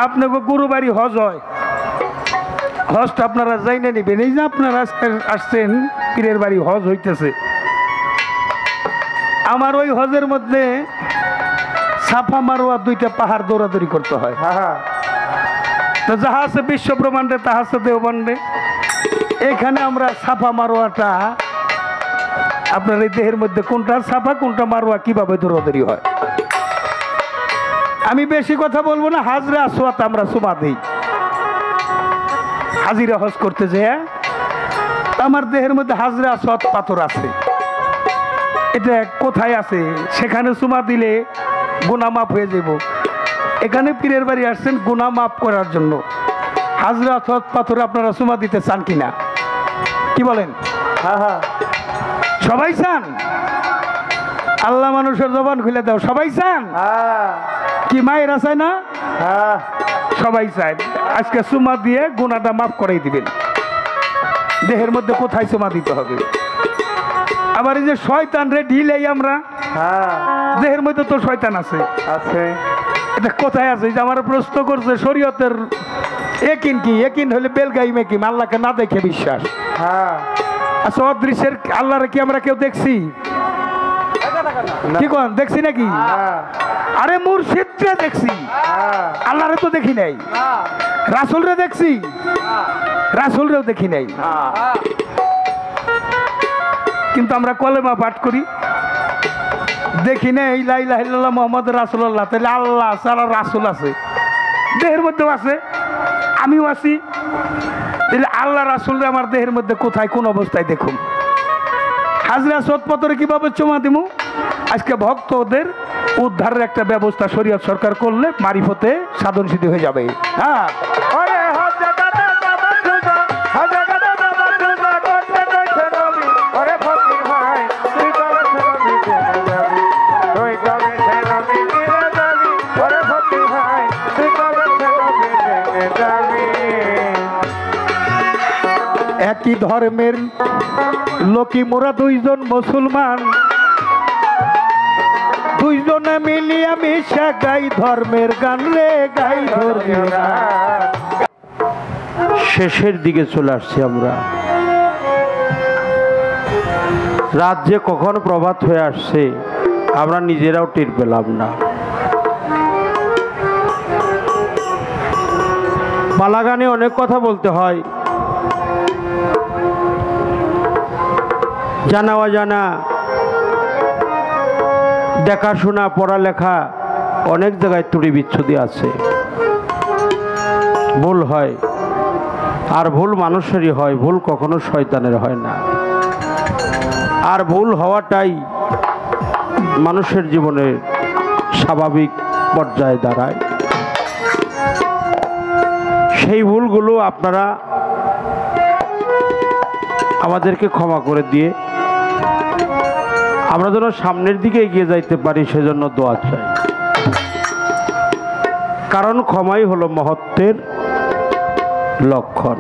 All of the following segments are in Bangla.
আপনাকে গুরুবাড়ি হজ হয়, হজটা আপনারা যাইনে নিবেন। এই যে আপনারা আজকে আসছেন পীরের বাড়ি হজ হইতেছে, আমার ওই হজের মধ্যে সাফা মারোয়া দুইটা পাহাড় দৌড়াদৌড়ি করতে হয়। তো যাহা আছে বিশ্ব ব্রহ্মাণ্ডে তাহা আছে দেওবন্দে। এখানে আমরা সাফা মারোয়াটা আপনার এই দেহের মধ্যে কোনটা সাফা কোনটা মারোয়া কিভাবে দৌড়াদৌড়ি হয়, আমি বেশি কথা বলবো না। হাজরে আসওয়াত আমরা সুমা দিই হাজিরা হজ করতে যে আমার দেহের মধ্যে হাজরে আসওয়াত পাথর আছে। এটা কোথায় আছে? সেখানে সুমা দিলে গুনাহ মাফ হয়ে যাব। এখানে পীরের বাড়ি আসছেন গুনাহ মাফ করার জন্য। হাজরে আসওয়াত পাথরে আপনারা সুমা দিতে চান কিনা, কি বলেন? সবাই চান? আল্লাহ মানুষের জবান খুলে দাও, সবাই চান? কি মায়েরা চায় না? সবাই চায়। আজকে সুমা দিয়ে গুনাহটা মাফ করাই দিবেন। দেহের মধ্যে কোথায় সুমা দিতে হবে? আবার এই যে শয়তান রে ঢিলেই আমরা, দেহের মধ্যে তো শয়তান আছে, এটা কোথায় আছে? যে আমার প্রশ্ন করছে শরীয়তের একিন কি? একিন হলে বেলগাই মেকিম, আল্লাহকে না দেখে বিশ্বাস। আচ্ছা, অদৃশ্যের আল্লাহরে কি আমরা কেউ দেখছি? কি কোন দেখছি নাকি? আরে মুর্শিদরে দেখছি, আল্লাহরে তো দেখি নাই। রাসূলরে দেখছি, রাসূলরেও দেখি নাই। কিন্তু আমরা কলেমা পাঠ করি, দেখি নাই লা ইলাহা ইল্লাল্লাহ মুহাম্মাদুর রাসূলুল্লাহ। তাহলে আল্লাহ ছাড়া রাসূল আছে, দেহের মধ্যেও আছে, আমিও আছি। তাহলে আল্লাহ রাসূলরে আমার দেহের মধ্যে কোথায় কোন অবস্থায় দেখুন? হাজরা আসওয়াত পাথরে কিভাবে চুমা দিমু? আজকে ভক্তদের উদ্ধারের একটা ব্যবস্থা শরীয়ত সরকার করলে মারিফতে সাধন সিদ্ধি হয়ে যাবে। হ্যাঁ, একই ধর্মের লোকি মোরা দুইজন মুসলমান, দুইজনে মিলিয়া মিশা গাই ধর্মের গান রে, গাই ধর্মের গান। শেষের দিকে চলে আসছি আমরা। রাত যে কখন প্রভাত হয়ে আসছে আমরা নিজেরাও টের পেলাম না। পালাগানে অনেক কথা বলতে হয়, জানা অজানা দেখাশোনা পড়ালেখা অনেক জায়গায় ত্রুটি বিচ্ছুতি আছে, ভুল হয়। আর ভুল মানুষেরই হয়, ভুল কখনো শয়তানের হয় না। আর ভুল হওয়াটাই মানুষের জীবনের স্বাভাবিক পর্যায়ে দাঁড়ায়। সেই ভুলগুলো আপনারা আমাদেরকে ক্ষমা করে দিয়ে আমরা যেন সামনের দিকে এগিয়ে যাইতে পারি সেজন্য দোয়া চাই। কারণ ক্ষমাই হলো মহত্বের লক্ষণ।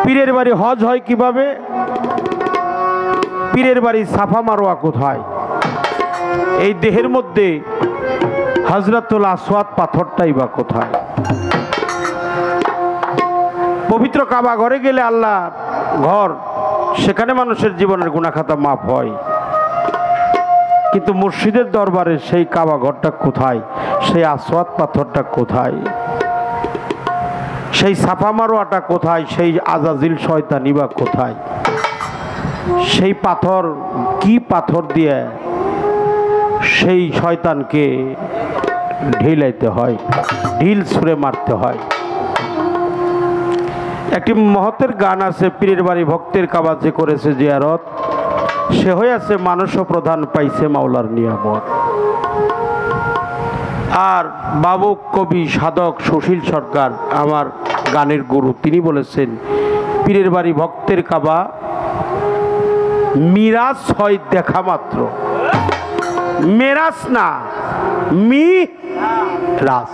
পীরের বাড়ি হজ হয় কিভাবে? পীরের বাড়ি সাফা মারোয়া কোথায়? এই দেহের মধ্যে হযরতুল আসওয়াদ পাথরটাই বা কোথায়? পবিত্র কাবা ঘরে গেলে আল্লাহ ঘর, সেখানে মানুষের জীবনের গুনাহ খাতা মাফ হয়। কিন্তু মুর্শিদের দরবারে সেই কাবা ঘরটা কোথায়? সেই আসওয়াদ পাথরটা কোথায়? সেই সাফা মারোয়াটা কোথায়? সেই আজাজিল শয়তানি বা কোথায়? সেই পাথর কি পাথর দিয়ে সেই শয়তানকে ঢিলাইতে হয়, ঢিল ছুঁড়ে মারতে হয়? একটি মহতের গান আছে, পীরের বাড়ি ভক্তের কাবা যে করেছে জিয়ারত, সে হইয়াছে মানুষ প্রধান পাইছে মাওলার নিয়ামত। আর বাবু কবি সাধক সুশীল সরকার আমার গানের গুরু, তিনি বলেছেন পীরের বাড়ি ভক্তের কাবা মিরাজ হয় দেখা মাত্র, মেরাজ না মিরাজ।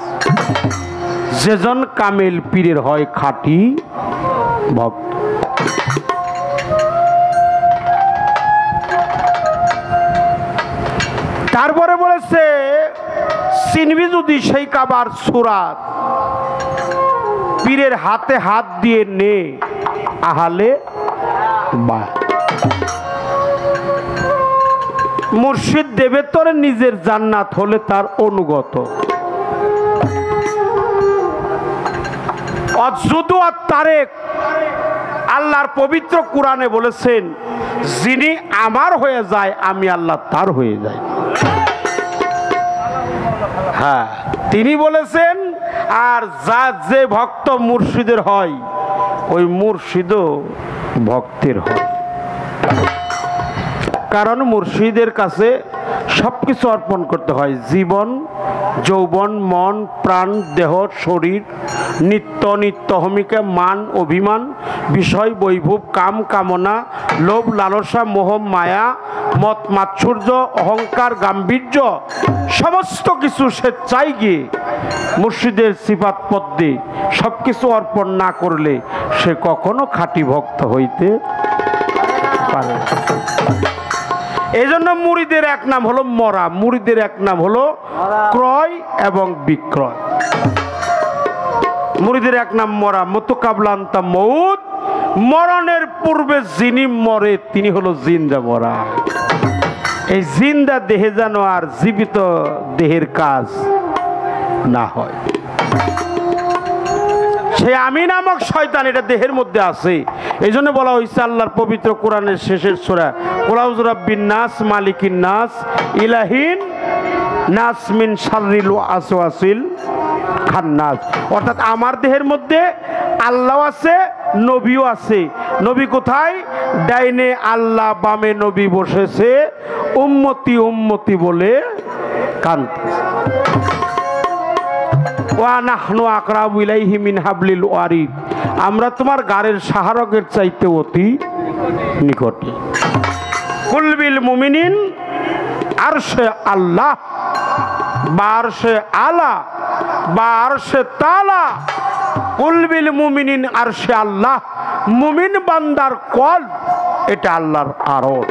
যেজন কামেল পীরের হয় খাঁটি ভক্ত। তারপরে বলেছে বলছে চিনবি যদি সেই কাবার সুরাত পীরের হাতে হাত দিয়ে নে আহলে বা মুর্শিদ দেবে তোর নিজের জান্নাত হলে তার অনুগত অযুদু আর তারেক আল্লাহর পবিত্র কোরআনে বলেছেন যিনি আমার হয়ে যায় আমি আল্লাহ তার হয়ে যাই হ্যাঁ তিনি বলেছেন আর যে ভক্ত মুর্শিদের হয় ওই মুর্শিদও ভক্তের হয় কারণ মুর্শিদের কাছে সবকিছু অর্পণ করতে হয় জীবন যৌবন মন প্রাণ দেহ শরীর নিত্য নিত্য হমিকা মান অভিমান বিষয় বৈভব কাম কামনা লোভ লালসা মোহ মায়া মত মাৎসর্য অহংকার গাম্ভীর্য সমস্ত কিছু সে চাই গিয়ে মুর্শিদের সিফাত পদ্মে সব কিছু অর্পণ না করলে সে কখনো খাঁটি ভক্ত হইতে পারে এই জন্য মুরিদের এক নাম হলো মরা মুরিদের এক নাম হলো ক্রয় এবং বিক্রয় মুরিদের এক নাম মরা মুতকাবলান্তা মউত মরণের পূর্বে যিনি মরে তিনি হলো জিন্দা মরা এই জিন্দা দেহে যেন আর জীবিত দেহের কাজ না হয় সে আমি নামক শয়তান এটা দেহের মধ্যে আছে এই জন্য বলা হয়েছে আল্লাহর পবিত্র কোরআনের শেষের সূরা কুল আউযু বিরাব্বিন নাস মালিকিন নাস ইলাহিন নাস মিন শাররিল ওয়াসওয়াসিল খান্নাস অর্থাৎ আমার দেহের মধ্যে আল্লাহ আছে নবীও আছে নবী কোথায় ডাইনে আল্লাহ বামে নবী বসেছে উম্মতি উম্মতি বলে কাঁদতেছে ওয়া নাহনু আকরাবু ইলাইহি মিন হাবলিল ওয়ারিদ আমরা তোমার গারের সাহারকের চাইতে অতি নিকটে কুল বিল মুমিনিন আরশে আল্লাহ বা আরশে আলা বা আরশে তাআলা কুল বিল মুমিনিন আরশে আল্লাহ মুমিন বান্দার কল এটা আল্লাহর আরশ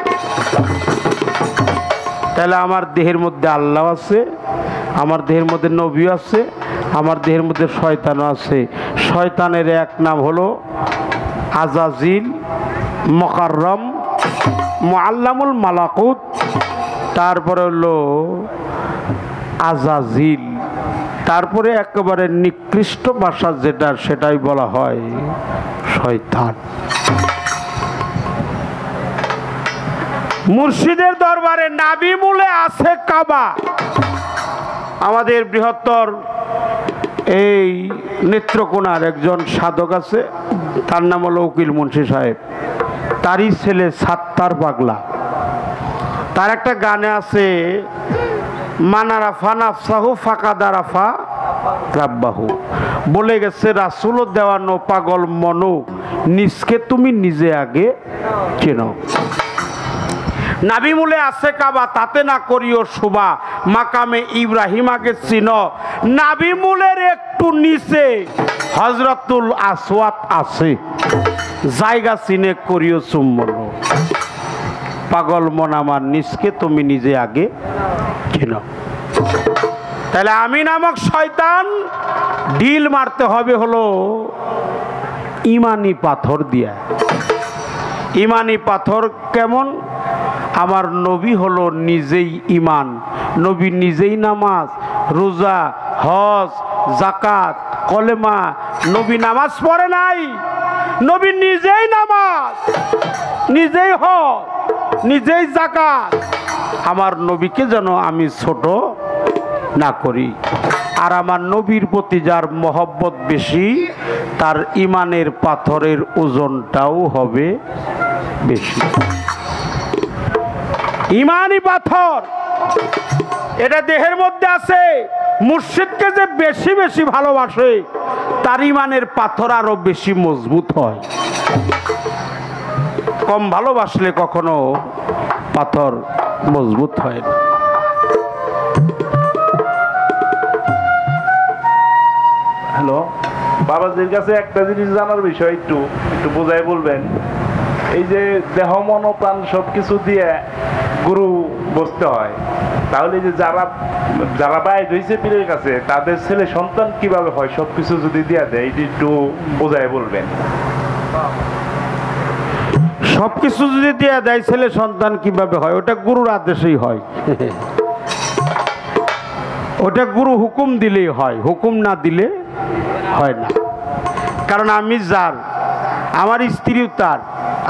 তাহলে আমার দেহের মধ্যে আল্লাহ আছে আমার দেহের মধ্যে নবী আছে আমার দেহের মধ্যে শয়তানও আছে শয়তানের এক নাম হলো আজাজিল মুকাররম মুআল্লামুল মালাকুত তারপরে হলো আজাজিল তারপরে একেবারে নিকৃষ্ট ভাষা যেটা সেটাই বলা হয় শয়তান মুর্শিদের দরবারে নাবি মূলে আছে কাবা আমাদের বৃহত্তর এই নেত্রকোনার একজন সাধক আছে তার নাম হলো উকিল মুন্সি সাহেব তারই ছেলে সাত্তার পাগলা তার একটা গানে আছে মানারাফা নাফসাহু ফাকাদারাফা রাব্বাহু বলে গেছে রাসূল দেওয়ানো পাগল মনো নিজকে তুমি নিজে আগে চেনো নাবি মূলে আছে কাবা তাতে না করিও শোভা মাকামে ইব্রাহিম আগে চিনো নাবি মূলের একটু নিচে হযরতুল আসওয়াদ আছে জায়গা চিনে করিও চুম্বন পাগল মন আমার নিজকে তুমি নিজে আগে চেনো তাহলে আমি নামক শয়তান ঢিল মারতে হবে হলো ইমানি পাথর দিয়া ইমানি পাথর কেমন আমার নবী হলো নিজেই ইমান নবী নিজেই নামাজ রোজা হজ যাকাত কলেমা নবী নামাজ পড়ে নাই নবী নিজেই নামাজ নিজেই হজ নিজেই যাকাত আমার নবীকে যেন আমি ছোট না করি আর আমার নবীর প্রতি যার মহব্বত বেশি তার ইমানের পাথরের ওজনটাও হবে বেশি ইমানি পাথর এটা দেহের মধ্যে আছে মুর্শিদকে যে বেশি বেশি ভালোবাসে তার ইমানের পাথর আরো বেশি মজবুত হয় কম ভালোবাসলে কখনো পাথর মজবুত হয় না হ্যালো বাবাজির কাছে একটা জিনিস জানার বিষয় একটু বোঝাই বলবেন এই যে দেহ মন প্রাণ সবকিছু দিয়ে গুরু বসতে হয় তাহলে যে যারা যারা বাইর হয়েছে পীরের কাছে তাদের ছেলে সন্তান কিভাবে হয় সবকিছু যদি দিয়া দেয় এটি একটু বোঝায় বলবেন। সবকিছু যদি দেয়া দেয় ছেলে সন্তান কিভাবে হয়, ওটা গুরুর আদেশেই হয়। ওটা গুরু হুকুম দিলেই হয়, হুকুম না দিলে হয় না। কারণ আমি যার, আমার স্ত্রীও তার,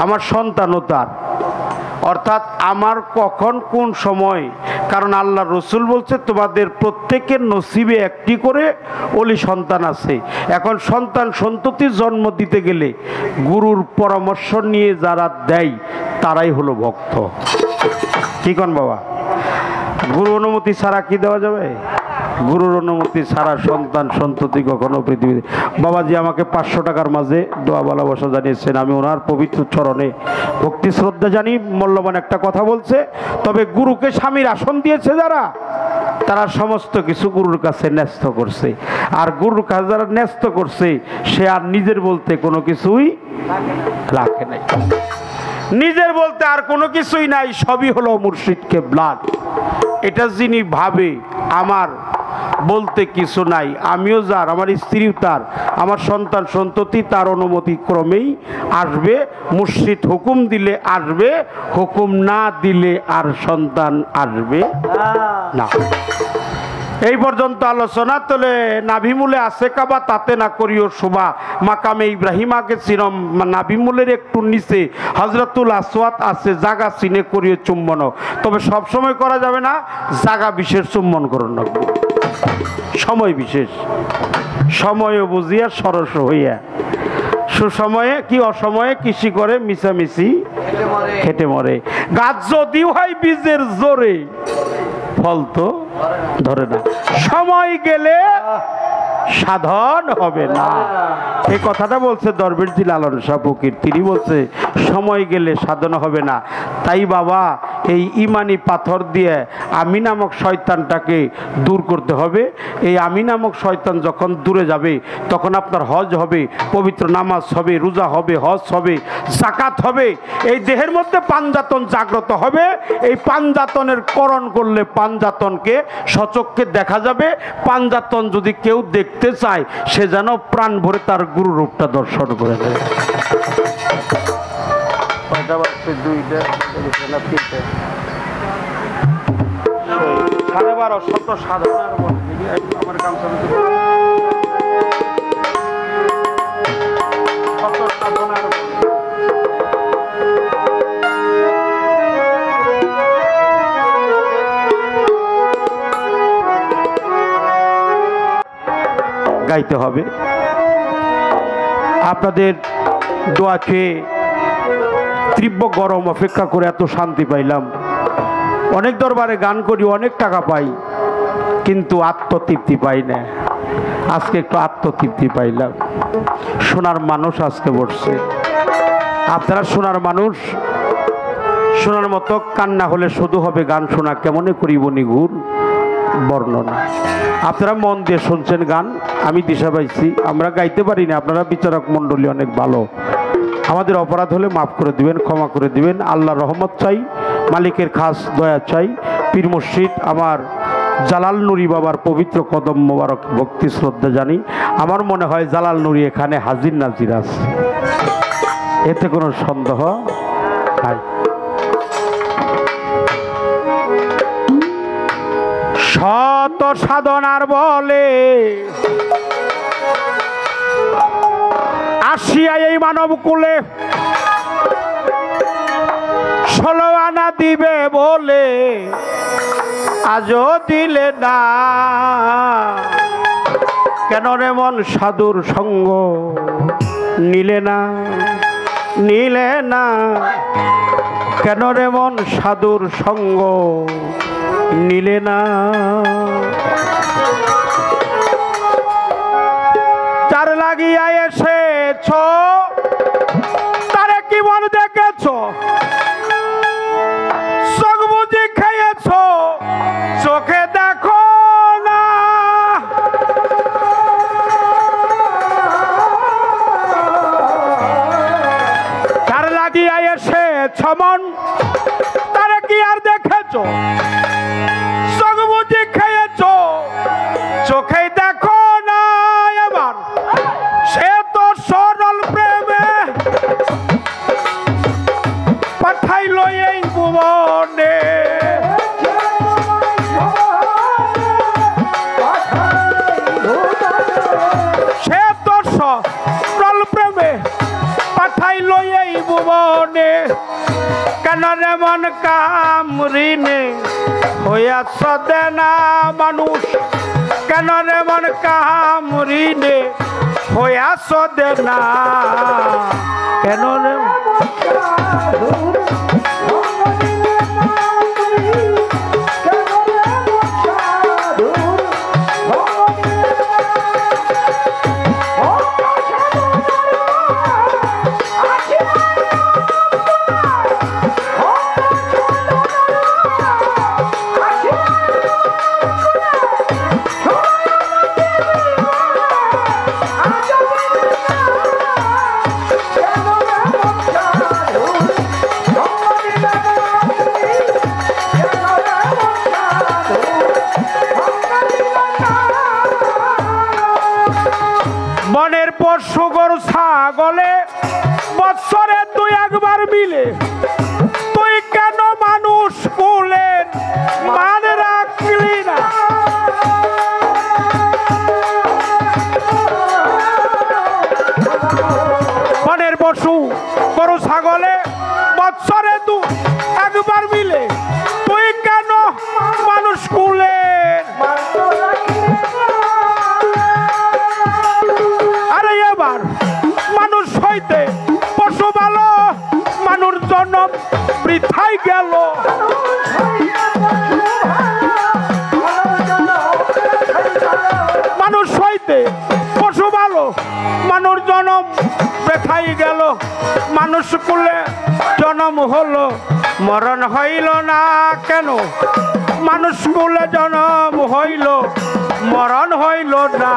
আমার সন্তানও তার, অর্থাৎ আমার কখন কোন সময়, কারণ আল্লাহ রসুল বলছে তোমাদের প্রত্যেকের নসিবে একটি করে ওলি সন্তান আছে। এখন সন্তান সন্ততি জন্ম দিতে গেলে গুরুর পরামর্শ নিয়ে যারা দেয় তারাই হলো ভক্ত। কি কন বাবা? গুরু অনুমতি ছাড়া কি দেওয়া যাবে? গুরুর অনুমতি ছাড়া সন্তান সন্ততি কখনো পৃথিবীতে। বাবাজি আমাকে 500 টাকার মাঝে দোয়া ভালোবাসা জানিয়েছেন, আমি ওনার পবিত্র চরণে ভক্তি শ্রদ্ধা জানি। মূল্যবান একটা কথা বলছে, তবে গুরুকে স্বামীর আসন দিয়েছে যারা, তারা সমস্ত কিছু গুরুর কাছে ন্যস্ত করছে। আর গুরুর কাছে যারা ন্যস্ত করছে সে আর নিজের বলতে কোনো কিছুই রাখে নাই, নিজের বলতে আর কোনো কিছুই নাই, সবই হলো মুর্শিদকে ব্লাড। এটা যিনি ভাবে আমার বলতে কিছু নাই, আমিও যার, আমার স্ত্রীও তার, আমার সন্তান সন্ততি তার অনুমতি ক্রমেই আসবে। মুর্শিদ হুকুম দিলে আসবে, হুকুম না দিলে আর সন্তান আসবে না। এই পর্যন্ত আলোচনা। তোলে নাভিমূলে আছে কাবা তাতে না করিও শোভা, মাকামে ইব্রাহিমাকে চিরম নাভিমূলের একটু নিচে হজরতুল আসওয়াত আছে, জাগা চিনে করিও চুম্বন। তবে সব সময় করা যাবে না, জাগা বিশেষ চুম্বন করুন না, সময় বিশেষ, সময় বুঝিয়া সরস হইয়া। সুসময়ে কি অসময়ে কৃষি করে মিশামিশি খেটে মরে। গাছ যদিও হয় বীজের জোরে, ফল তো ধরে না, সময় গেলে সাধন হবে না। এই কথাটা বলছে দরবেশজি লালন শাহ ফকির, তিনি বলছে সময় গেলে সাধন হবে না। তাই বাবা এই ইমানি পাথর দিয়ে আমি নামক শয়তানটাকে দূর করতে হবে। এই আমি নামক শয়তান যখন দূরে যাবে তখন আপনার হজ হবে, পবিত্র নামাজ হবে, রোজা হবে, হজ হবে, যাকাত হবে। এই দেহের মধ্যে পাঞ্জাতন জাগ্রত হবে। এই পাঞ্জাতনের করণ করলে পাঞ্জাতনকে সচক্ষে দেখা যাবে। পাঞ্জাতন যদি কেউ দেখতে চায় সে যেন প্রাণ ভরে তার গুরু রূপটা দর্শন করে দেয়। গাইতে হবে। আপনাদের দোয়া খেয়ে তীব্র গরম অপেক্ষা করে এত শান্তি পাইলাম। অনেক দরবারে গান করি, অনেক টাকা পাই, কিন্তু আত্মতৃপ্তি পাই না। আজকে একটু আত্মতৃপ্তি পাইলাম। শোনার মানুষ আজকে বসছে, আপনারা শোনার মানুষ, শোনার মতো কান্না হলে শুধু হবে গান শোনা কেমনে করিব নিগুর বর্ণনা। আপনারা মন দিয়ে শুনছেন গান, আমি দিশা পাইছি। আমরা গাইতে পারি না, আপনারা বিচারক মণ্ডলী অনেক ভালো। আমাদের অপরাধ হলে মাফ করে দিবেন, ক্ষমা করে দিবেন। আল্লাহ রহমত চাই, মালিকের খাস দয়া চাই। পীর মুর্শিদ আমার জালাল নুরি বাবার পবিত্র কদম মোবারক ভক্তি শ্রদ্ধা জানি। আমার মনে হয় জালাল নুরি এখানে হাজির নাজির আছে, এতে কোনো সন্দেহ নাই। শত সাধনার বলে আসিয়া এই মানব কুলে 16 আনা দিবে বলে আজও দিলে না। কেন রে মন সাধুর সঙ্গ নিলে না, নিলে না? কেন রে মন সাধুর সঙ্গ নিলে না? যার লাগিয়া এসেছ তারে কি মন দেখেছ, চোখ বুঝি খেয়েছ, চোখে দেখো না। যার লাগিয়া এসেছ মন তারে কি আর দেখেছ, কেন রে মন কামরিনে হইয়াছ দেনা মানুষ কেন রে মন কামরিনে হইয়াছ দেনা কেন রে বনের পশু গরু ছাগলে বৎসরে তুই একবার মিলে তুই কেন মানুষ কুলের মান রাখলি না বনের পশু গরু ছাগলে বৎসরে তুই একবার মিলে তুই কেন মানুষ কুলের মানুষ হইতে পশু ভালো মানুষ জন্ম বৃথাই গেল মানুষ হইতে পশু ভালো মানুষ জন্ম বৃথাই গেল মানুষ কুলে জন্ম হলো মরণ হইল না কেন মানুষ কুলে জন্ম হইল মরণ হইল না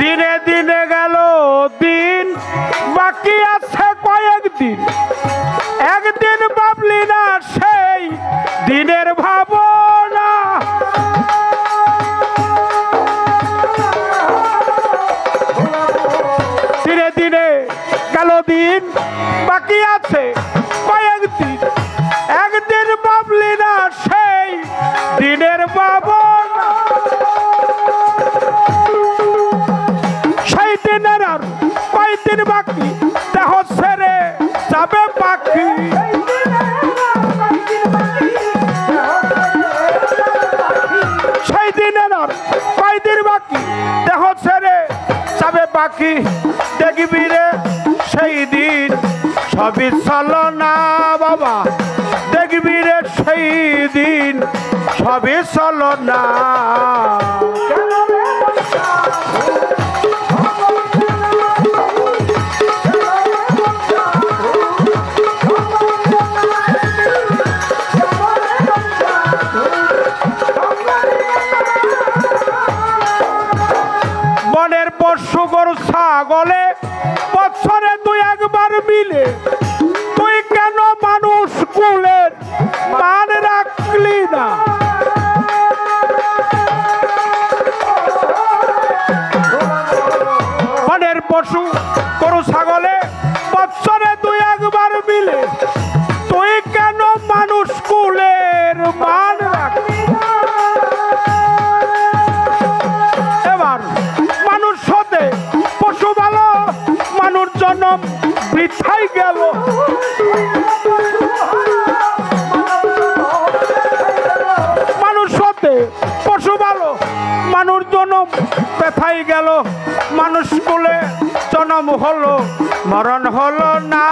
দিনে দিনে গেল দিন বাকি আছে কয়েকদিন একদিন ভাবলি না সেই দিনের ভাবনা দিনে দিনে গেল দিন বাকি আছে কয়েকদিন একদিন ভাবলি না সেই দিনের ভাবনা সেই দিনের আর কয়েকদিন বাকি দেহ ছেড়ে যাবে পাখি সেই দিনের আর কয়েকদিন বাকি দেহ ছেড়ে যাবে পাখি দেখবি রে সেই দিন সবই চলো না বাবা দেখবি রে সেই দিন সবই চলো না বনের পশু গরু ছাগলে বছরে তুই একবার মিলে তুই কেন মানুষ কুলের মান রাখলি না বনের পশু গরু ছাগলে বছরে তুই একবার মিলে তুই কেন মানুষ কুলের মান রাখলি এবার মানুষ হতে পশু ভালো মানুষ জন্ম বৃথাই গেল মানুষ হতে পশু ভালো মানুষ জন্ম ব্যথাই গেল মানুষ কুলে জন্ম হলো মরণ হলো না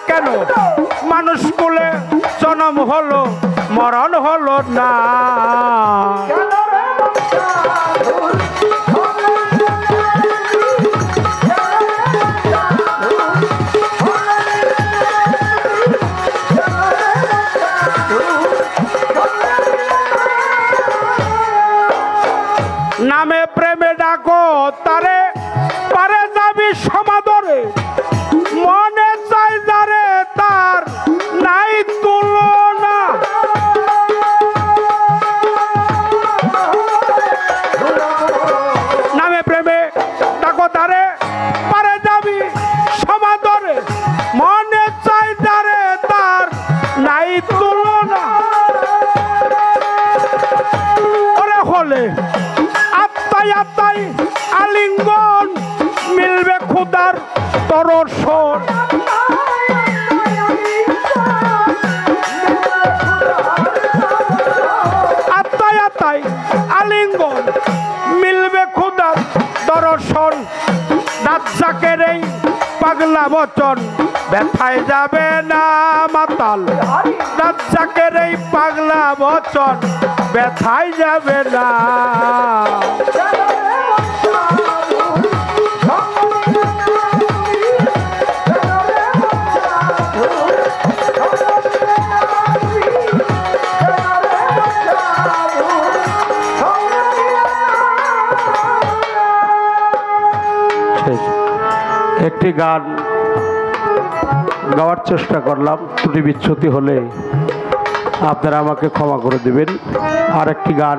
কেন মানুষ কুলে জন্ম হলো মরণ হলো না খোদার দর্শন আত্মায় আত্মায় আলিঙ্গন মিলবে খোদার দর্শন রাজ্জাকের এই পাগলা বচন ব্যথায় যাবে না মাতাল রাজ্জাকের এই পাগলা বচন ব্যথায় যাবে না একটি গান গাওয়ার চেষ্টা করলাম, ত্রুটি বিচ্যুতি হলে আপনারা আমাকে ক্ষমা করে দেবেন। আর একটি গান